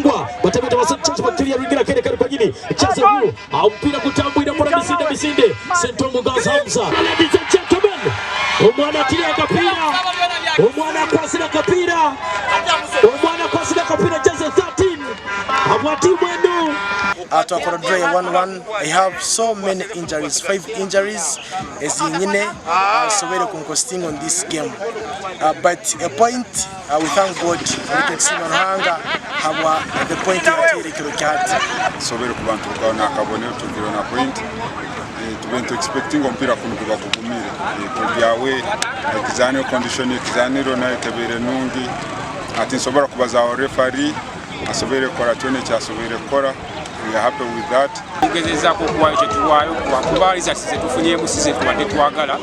bingwa batabita wasacha bakiriya bigira kene kare kwagini chaza huu au mpira kutambwira mura misinde Sentongo Gaza Hamza. Ladies and gentlemen, umwana tilia kapira, umwana kwasina kapira, umwana kwasina kapira jaza 13 abwati mwendo to Akorodre 1-1. I have so many injuries, 5 injuries as in so very conquesting on this game. But a point, we thank God we can see on hanga have the point that we required. So very kubantu kaona kaboneo tukiona point. Tubento expecting mpira kunukuba kukumire. Kubiawe kizani condition kizani rona tebere nungi. Ati sobora kubaza referee asobere kora tone cha sobere kora. We are happy with that. Tugezeza ko kwa chetuwayo kwa kubaliza sise tufunye musise twade twagala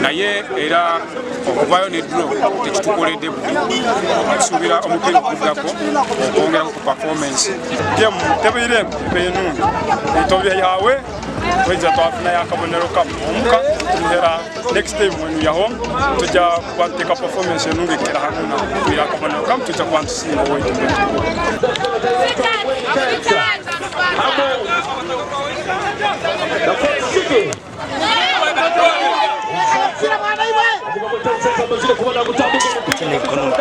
naye era okuvayo ne draw tekitukoledde subira omupira okuvako okongera ku performance game tebire benu etobya yawe tweza twafuna yakabonero kam omuka tuhera next time when we are home tuja kwanteka performance enunge kera hakuna kuira kabonero kam tuja kwantusinga woyi